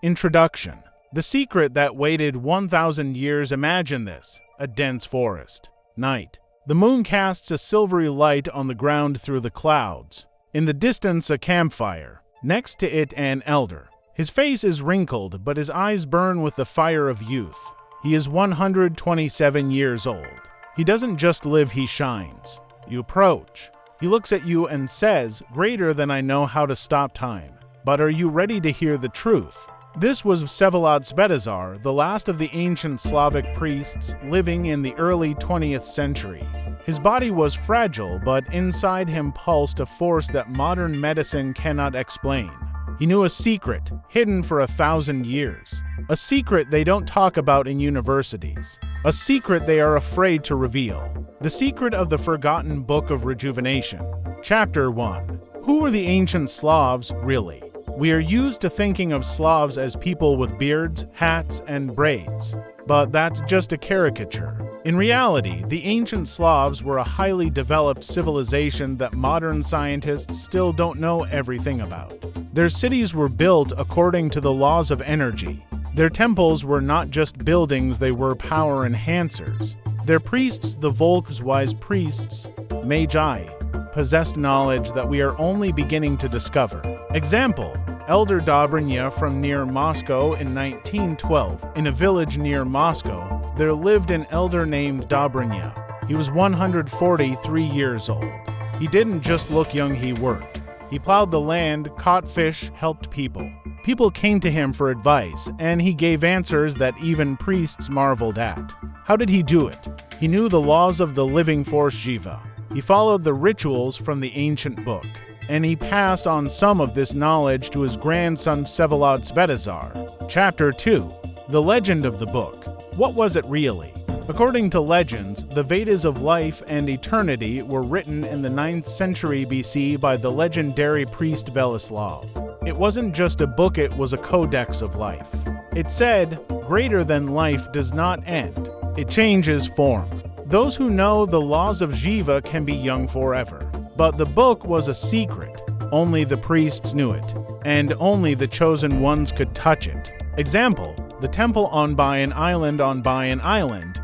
Introduction. The secret that waited 1,000 years. Imagine this: a dense forest. Night. The moon casts a silvery light on the ground through the clouds. In the distance, a campfire. Next to it, an elder. His face is wrinkled, but his eyes burn with the fire of youth. He is 127 years old. He doesn't just live, he shines. You approach. He looks at you and says, "Greater than I know how to stop time. But are you ready to hear the truth?" This was Vsevolod Svetozar, the last of the ancient Slavic priests living in the early 20th century. His body was fragile, but inside him pulsed a force that modern medicine cannot explain. He knew a secret, hidden for 1,000 years. A secret they don't talk about in universities. A secret they are afraid to reveal. The secret of the forgotten book of rejuvenation. Chapter 1. Who were the ancient Slavs, really? We are used to thinking of Slavs as people with beards, hats, and braids. But that's just a caricature. In reality, the ancient Slavs were a highly developed civilization that modern scientists still don't know everything about. Their cities were built according to the laws of energy. Their temples were not just buildings, they were power enhancers. Their priests, the Volkswise priests, magi, possessed knowledge that we are only beginning to discover. Example: Elder Dobrynya from near Moscow in 1912. In a village near Moscow, there lived an elder named Dobrynya. He was 143 years old. He didn't just look young, he worked. He plowed the land, caught fish, helped people. People came to him for advice, and he gave answers that even priests marveled at. How did he do it? He knew the laws of the living force Jiva. He followed the rituals from the ancient book, and he passed on some of this knowledge to his grandson Vsevolod Svetozar. Chapter 2. The legend of the book. What was it really? According to legends, the Vedas of life and eternity were written in the 9th century BC by the legendary priest Velislav. It wasn't just a book, it was a codex of life. It said, "Greater than life does not end. It changes form. Those who know the laws of Jiva can be young forever." But the book was a secret. Only the priests knew it, and only the chosen ones could touch it. Example: the temple on Bayan Island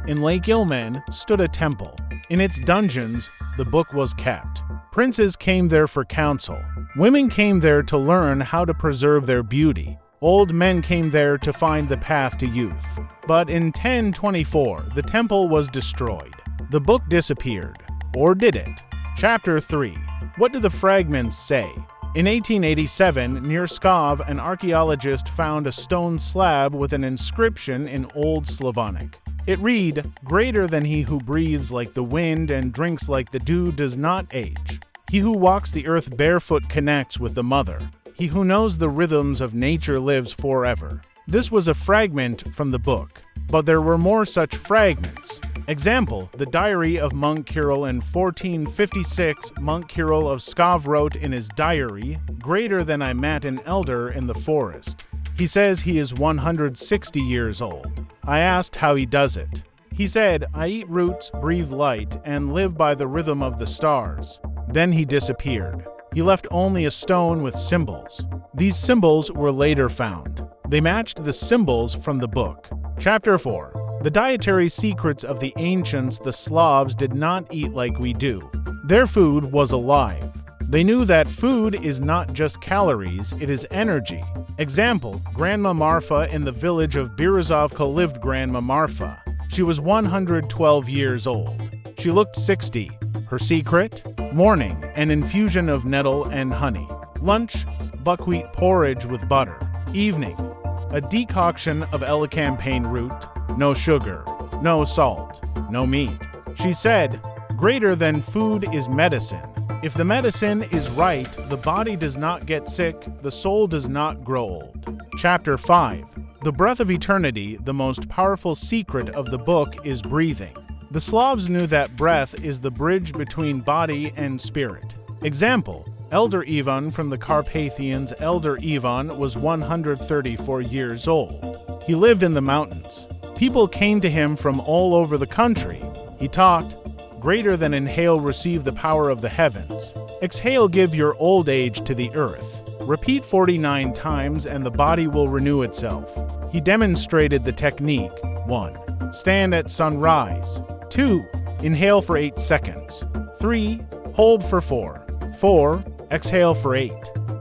in Lake Ilmen stood a temple. In its dungeons, the book was kept. Princes came there for counsel. Women came there to learn how to preserve their beauty. Old men came there to find the path to youth. But in 1024, the temple was destroyed. The book disappeared. Or did it? Chapter 3. What do the fragments say? In 1887, near Pskov, an archaeologist found a stone slab with an inscription in Old Slavonic. It read, "Greater than he who breathes like the wind and drinks like the dew does not age. He who walks the earth barefoot connects with the mother. He who knows the rhythms of nature lives forever." This was a fragment from the book, but there were more such fragments. Example: the diary of Monk Kirill in 1456. Monk Kirill of Pskov wrote in his diary, "Greater than I met an elder in the forest. He says he is 160 years old. I asked how he does it. He said, I eat roots, breathe light, and live by the rhythm of the stars." Then he disappeared. He left only a stone with symbols. These symbols were later found. They matched the symbols from the book. Chapter 4. The dietary secrets of the ancients. The Slavs did not eat like we do. Their food was alive. They knew that food is not just calories, it is energy. Example: Grandma Marfa in the village of Berezovka lived. Grandma Marfa. She was 112 years old. She looked 60. Her secret? Morning, an infusion of nettle and honey. Lunch, buckwheat porridge with butter. Evening, a decoction of elecampane root. No sugar, no salt, no meat. She said, "Greater than food is medicine. If the medicine is right, the body does not get sick, the soul does not grow old." Chapter 5. The breath of eternity. The most powerful secret of the book is breathing. The Slavs knew that breath is the bridge between body and spirit. Example: Elder Ivan from the Carpathians. Elder Ivan was 134 years old. He lived in the mountains. People came to him from all over the country. He talked, "Greater than inhale, receive the power of the heavens. Exhale, give your old age to the earth." Repeat 49 times and the body will renew itself. He demonstrated the technique. 1. Stand at sunrise. 2. Inhale for 8 seconds. 3. Hold for 4. 4. Exhale for 8.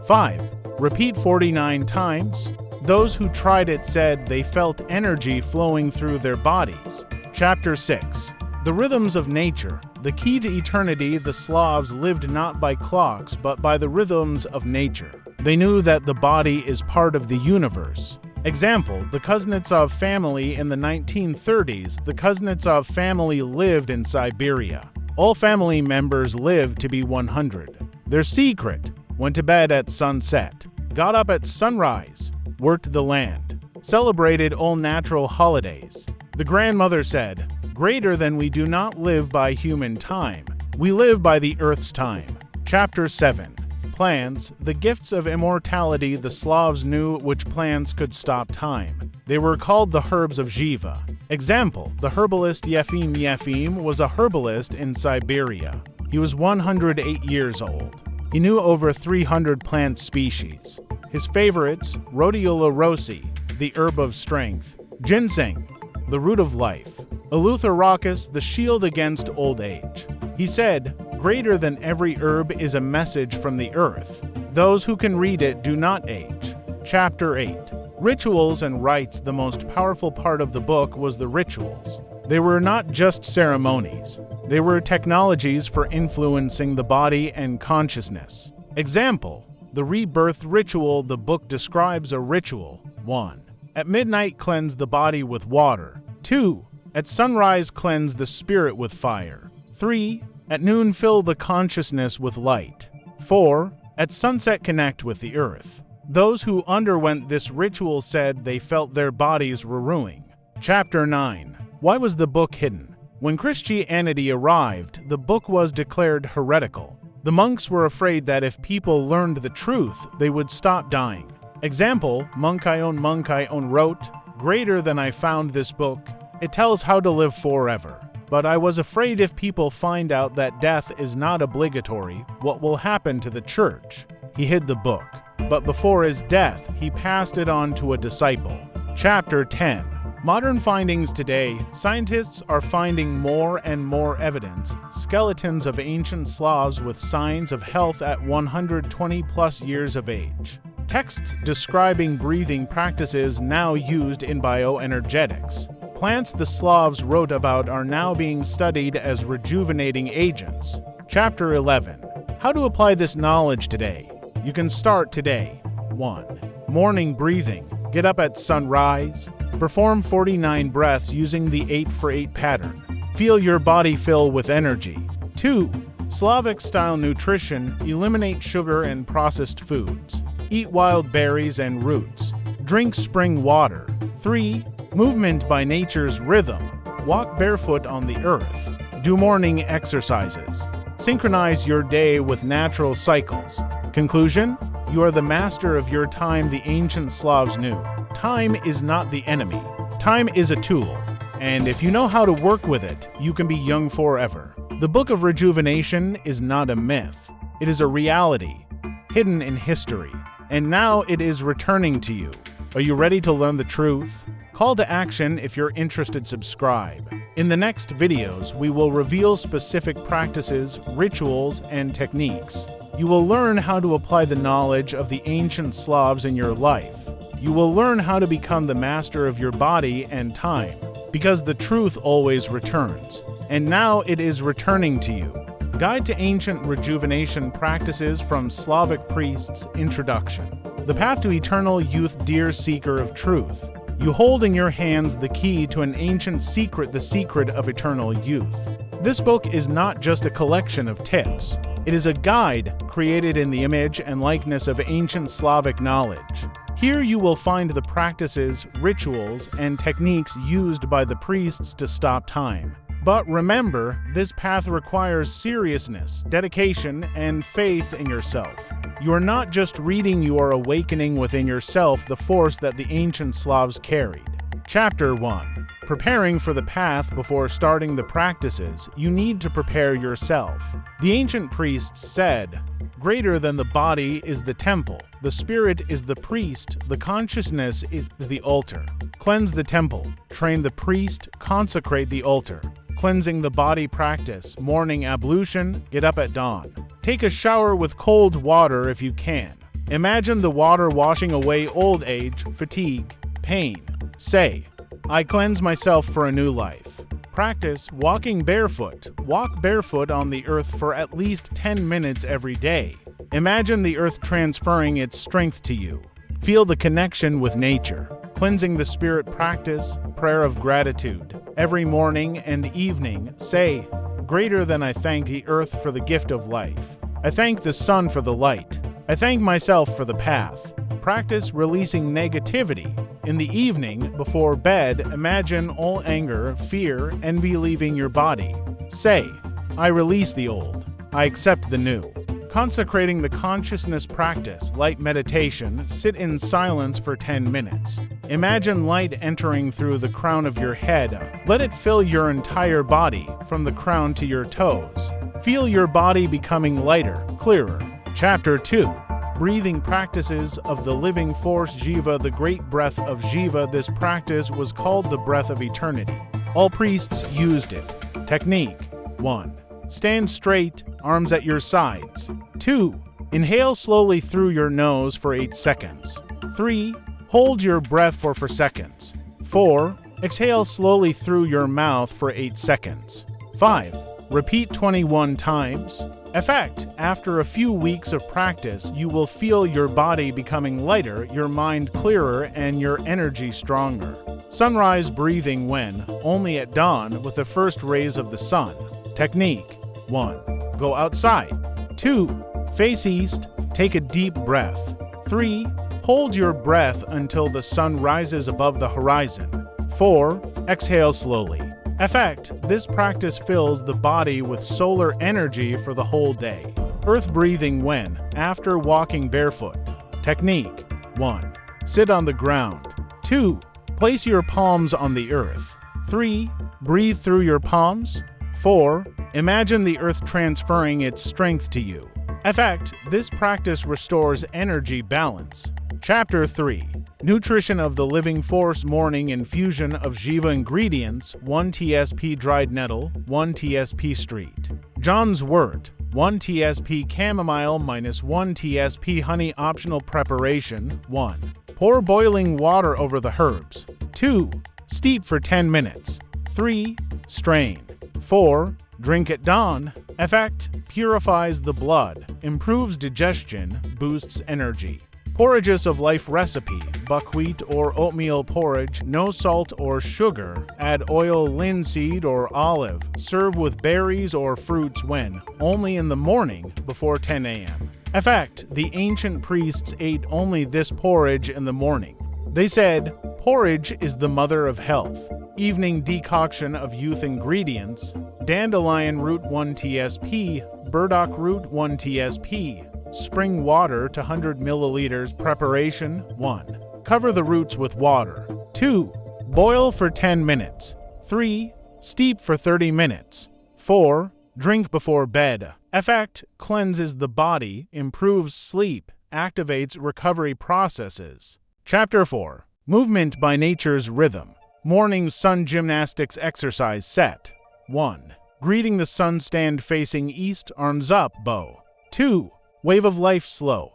5. Repeat 49 times. Those who tried it said they felt energy flowing through their bodies. Chapter 6. The rhythms of nature. The key to eternity. The Slavs lived not by clocks but by the rhythms of nature. They knew that the body is part of the universe. Example, the Kuznetsov family in the 1930s. The Kuznetsov family lived in Siberia. All family members lived to be 100. Their secret: went to bed at sunset, got up at sunrise, worked the land, celebrated all natural holidays. The grandmother said, "Greater than we do not live by human time. We live by the earth's time." Chapter 7. Plants. The gifts of immortality. The Slavs knew which plants could stop time. They were called the herbs of Jiva. Example, the herbalist Yefim Yefim was a herbalist in Siberia. He was 108 years old. He knew over 300 plant species. His favorites: Rhodiola rossi, the herb of strength; ginseng, the root of life; Eleutherococcus, the shield against old age. He said, "Greater than every herb is a message from the earth. Those who can read it do not age." Chapter 8. Rituals and rites. The most powerful part of the book was the rituals. They were not just ceremonies. They were technologies for influencing the body and consciousness. Example, the rebirth ritual. The book describes a ritual. 1. At midnight, cleanse the body with water. 2. At sunrise, cleanse the spirit with fire. 3. At noon, fill the consciousness with light. 4. At sunset, connect with the earth. Those who underwent this ritual said they felt their bodies renewing. Chapter 9. Why was the book hidden? When Christianity arrived, the book was declared heretical. The monks were afraid that if people learned the truth, they would stop dying. Example, Munkion wrote, "Greater than I found this book. It tells how to live forever. But I was afraid if people find out that death is not obligatory, what will happen to the church?" He hid the book. But before his death, he passed it on to a disciple. Chapter 10. Modern findings today. Scientists are finding more and more evidence. Skeletons of ancient Slavs with signs of health at 120 plus years of age. Texts describing breathing practices now used in bioenergetics. Plants the Slavs wrote about are now being studied as rejuvenating agents. Chapter 11. How to apply this knowledge today. You can start today. 1. Morning breathing. Get up at sunrise. Perform 49 breaths using the 8-for-8 pattern. Feel your body fill with energy. 2. Slavic-style nutrition. Eliminate sugar and processed foods. Eat wild berries and roots. Drink spring water. 3. Movement by nature's rhythm. Walk barefoot on the earth. Do morning exercises. Synchronize your day with natural cycles. Conclusion: you are the master of your time. The ancient Slavs knew. Time is not the enemy. Time is a tool. And if you know how to work with it, you can be young forever. The Book of Rejuvenation is not a myth. It is a reality, hidden in history. And now it is returning to you. Are you ready to learn the truth? Call to action. If you're interested, subscribe. In the next videos, we will reveal specific practices, rituals, and techniques. You will learn how to apply the knowledge of the ancient Slavs in your life. You will learn how to become the master of your body and time, because the truth always returns. And now it is returning to you. Guide to Ancient Rejuvenation Practices from Slavic Priests. Introduction. The Path to Eternal Youth. Dear seeker of truth, you hold in your hands the key to an ancient secret, the secret of eternal youth. This book is not just a collection of tips. It is a guide created in the image and likeness of ancient Slavic knowledge. Here you will find the practices, rituals, and techniques used by the priests to stop time. But remember, this path requires seriousness, dedication, and faith in yourself. You are not just reading, you are awakening within yourself the force that the ancient Slavs carried. Chapter 1. Preparing for the path before starting the practices, you need to prepare yourself. The ancient priests said, "Greater than the body is the temple, the spirit is the priest, the consciousness is the altar. Cleanse the temple, train the priest, consecrate the altar." Cleansing the body practice, morning ablution, get up at dawn. Take a shower with cold water if you can. Imagine the water washing away old age, fatigue, pain. Say, "I cleanse myself for a new life." Practice walking barefoot. Walk barefoot on the earth for at least 10 minutes every day. Imagine the earth transferring its strength to you. Feel the connection with nature. Cleansing the spirit practice, prayer of gratitude. Every morning and evening, say, "Greater than I thank the earth for the gift of life. I thank the sun for the light. I thank myself for the path." Practice releasing negativity. In the evening, before bed, imagine all anger, fear, envy leaving your body. Say, "I release the old. I accept the new." Consecrating the consciousness practice, light meditation, sit in silence for 10 minutes. Imagine light entering through the crown of your head. Let it fill your entire body, from the crown to your toes. Feel your body becoming lighter, clearer. Chapter 2. Breathing practices of the living force Jiva, the great breath of Jiva. This practice was called the breath of eternity. All priests used it. Technique 1. Stand straight, arms at your sides. 2. Inhale slowly through your nose for 8 seconds. 3. Hold your breath for 4 seconds. 4. Exhale slowly through your mouth for 8 seconds. 5. Repeat 21 times. Effect: after a few weeks of practice, you will feel your body becoming lighter, your mind clearer, and your energy stronger. Sunrise breathing when, only at dawn, with the first rays of the sun. Technique 1. Go outside. 2. Face east, take a deep breath. 3. Hold your breath until the sun rises above the horizon. 4. Exhale slowly. Effect: this practice fills the body with solar energy for the whole day. Earth breathing when, after walking barefoot. Technique 1. Sit on the ground. 2. Place your palms on the earth. 3. Breathe through your palms. 4. Imagine the earth transferring its strength to you. Effect: this practice restores energy balance. Chapter 3. Nutrition of the living force. Morning infusion of Jiva ingredients: 1 tsp dried nettle, 1 tsp street John's wort, 1 tsp chamomile -1 tsp honey. Optional preparation 1. Pour boiling water over the herbs. 2. Steep for 10 minutes. 3. Strain. 4. Drink at dawn. Effect: purifies the blood, improves digestion, boosts energy. Porridges of life recipe: buckwheat or oatmeal porridge, no salt or sugar, add oil, linseed or olive, serve with berries or fruits when, only in the morning before 10 a.m. Effect: the ancient priests ate only this porridge in the morning. They said, porridge is the mother of health. Evening decoction of youth ingredients: dandelion root 1 tsp, burdock root 1 tsp, spring water to 100 milliliters. Preparation 1. Cover the roots with water. 2. Boil for 10 minutes. 3. Steep for 30 minutes. 4. Drink before bed. Effect: cleanses the body, improves sleep, activates recovery processes. Chapter 4. Movement by nature's rhythm. Morning sun gymnastics exercise set. 1. Greeting the sun, stand facing east, arms up, bow. 2. Wave of life slow.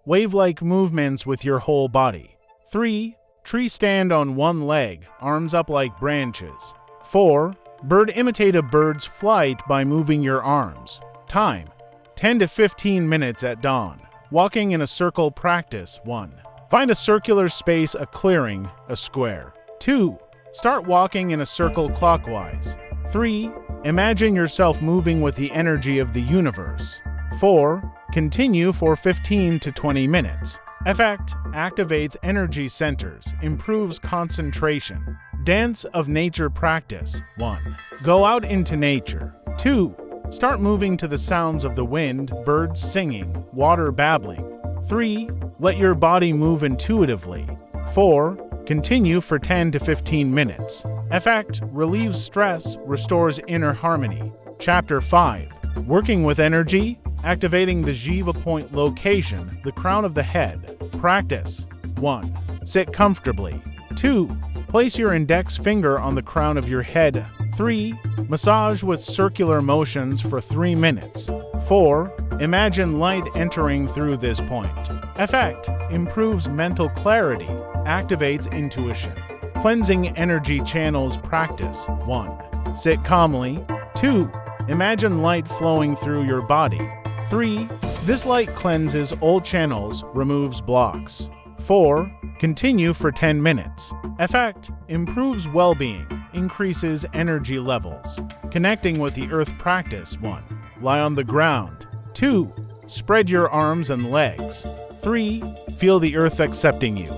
Wave-like movements with your whole body. 3. Tree stand on one leg, arms up like branches. 4. Bird imitate a bird's flight by moving your arms. Time: 10 to 15 minutes at dawn. Walking in a circle practice 1. Find a circular space, a clearing, a square. 2. Start walking in a circle clockwise. 3. Imagine yourself moving with the energy of the universe. 4. Continue for 15 to 20 minutes. Effect: activates energy centers, improves concentration. Dance of nature practice 1. Go out into nature. 2. Start moving to the sounds of the wind, birds singing, water babbling. 3. Let your body move intuitively. 4. Continue for 10 to 15 minutes. Effect: relieves stress, restores inner harmony. Chapter 5. Working with energy, activating the Jiva point location, the crown of the head. Practice. 1. Sit comfortably. 2. Place your index finger on the crown of your head. 3. Massage with circular motions for 3 minutes. 4. Imagine light entering through this point. Effect: improves mental clarity, activates intuition. Cleansing energy channels. Practice. 1. Sit calmly. 2. Imagine light flowing through your body. 3. This light cleanses old channels, removes blocks. 4. Continue for 10 minutes. Effect: improves well-being, increases energy levels. Connecting with the earth. Practice. 1. Lie on the ground. 2. Spread your arms and legs. 3. Feel the earth accepting you.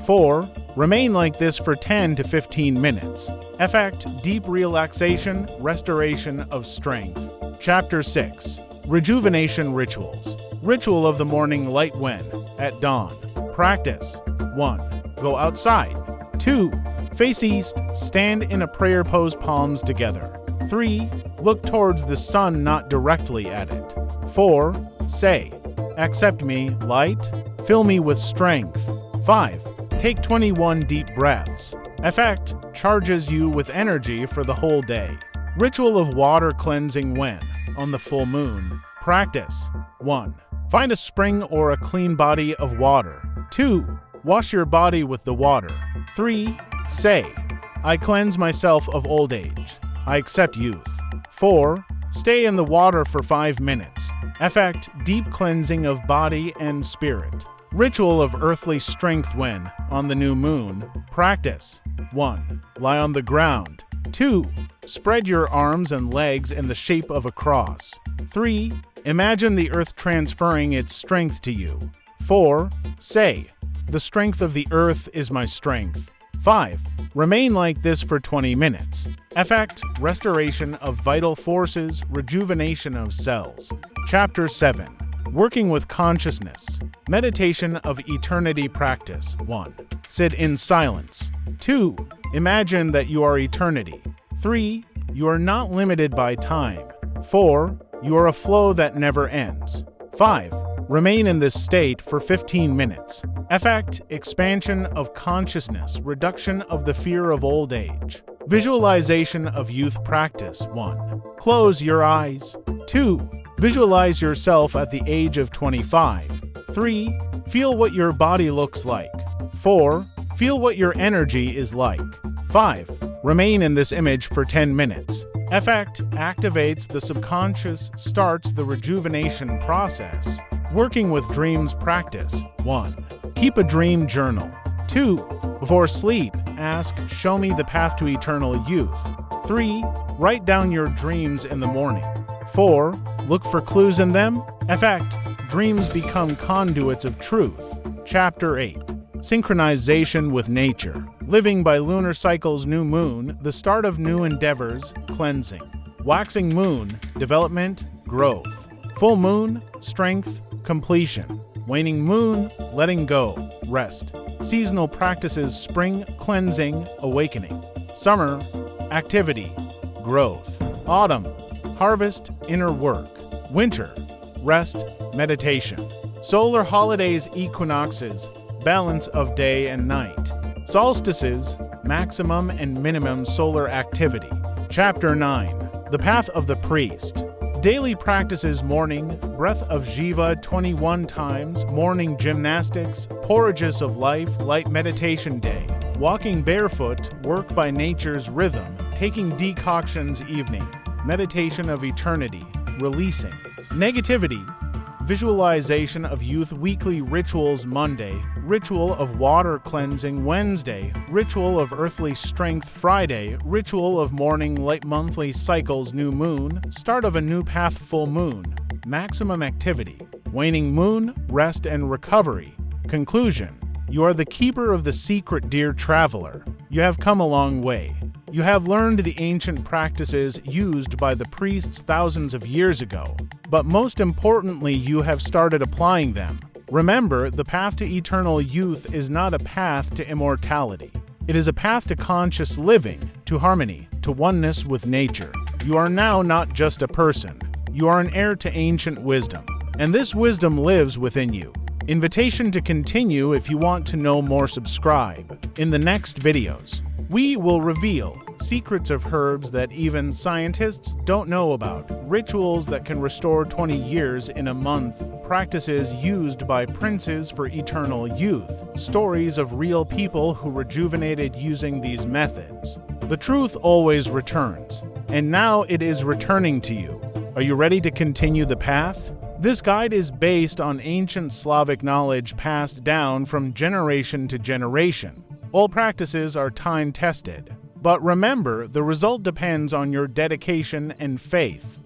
4. Remain like this for 10 to 15 minutes. Effect: deep relaxation, restoration of strength. Chapter 6. Rejuvenation rituals. Ritual of the morning light. When? At dawn. Practice. 1. Go outside. 2. Face east, stand in a prayer pose, palms together. 3. Look towards the sun, not directly at it. 4. Say, "Accept me, light. Fill me with strength." 5. Take 21 deep breaths. Effect: charges you with energy for the whole day. Ritual of water cleansing. When? On the full moon. Practice. 1. Find a spring or a clean body of water. 2. Wash your body with the water. 3. Say, "I cleanse myself of old age. I accept youth." 4. Stay in the water for 5 minutes. Effect: deep cleansing of body and spirit. Ritual of earthly strength. When? On the new moon. Practice. 1. Lie on the ground. 2. Spread your arms and legs in the shape of a cross. 3. Imagine the earth transferring its strength to you. 4. Say, "The strength of the earth is my strength." 5. Remain like this for 20 minutes. Effect: restoration of vital forces, rejuvenation of cells. Chapter 7. Working with consciousness. Meditation of eternity. Practice. 1. Sit in silence. 2. Imagine that you are eternity. 3. You are not limited by time. 4. You are a flow that never ends. 5. Remain in this state for 15 minutes. Effect: expansion of consciousness, reduction of the fear of old age. Visualization of youth. Practice. 1. Close your eyes. 2. Visualize yourself at the age of 25. 3. Feel what your body looks like. 4. Feel what your energy is like. 5. Remain in this image for 10 minutes. Effect: activates the subconscious, starts the rejuvenation process. Working with dreams. Practice. 1. Keep a dream journal. 2. Before sleep, ask, "Show me the path to eternal youth." 3. Write down your dreams in the morning. 4. Look for clues in them. Effect: dreams become conduits of truth. Chapter 8. Synchronization with nature. Living by lunar cycles. New moon, the start of new endeavors, cleansing. Waxing moon, development, growth. Full moon, strength, completion. Waning moon, letting go, rest. Seasonal practices. Spring, cleansing, awakening. Summer, activity, growth. Autumn, harvest, inner work. Winter, rest, meditation. Solar holidays. Equinoxes, balance of day and night. Solstices, maximum and minimum solar activity. Chapter 9. The Path of the Priest. Daily practices. Morning, breath of Jiva 21 times, morning gymnastics, porrages of life, light meditation day. Walking barefoot, work by nature's rhythm, taking decoctions. Evening, meditation of eternity, releasing. Negativity, visualization of youth. Weekly rituals. Monday, ritual of water cleansing. Wednesday, ritual of earthly strength. Friday, ritual of morning light. Monthly cycles. New moon, start of a new path. Full moon, maximum activity. Waning moon, rest and recovery. Conclusion: you are the keeper of the secret, dear traveler. You have come a long way. You have learned the ancient practices used by the priests thousands of years ago, but most importantly, you have started applying them. Remember, the path to eternal youth is not a path to immortality. It is a path to conscious living, to harmony, to oneness with nature. You are now not just a person. You are an heir to ancient wisdom, and this wisdom lives within you. Invitation to continue. If you want to know more, subscribe. In the next videos, we will reveal secrets of herbs that even scientists don't know about, rituals that can restore 20 years in a month, practices used by princes for eternal youth, stories of real people who rejuvenated using these methods. The truth always returns, and now it is returning to you. Are you ready to continue the path? This guide is based on ancient Slavic knowledge passed down from generation to generation. All practices are time-tested. But remember, the result depends on your dedication and faith.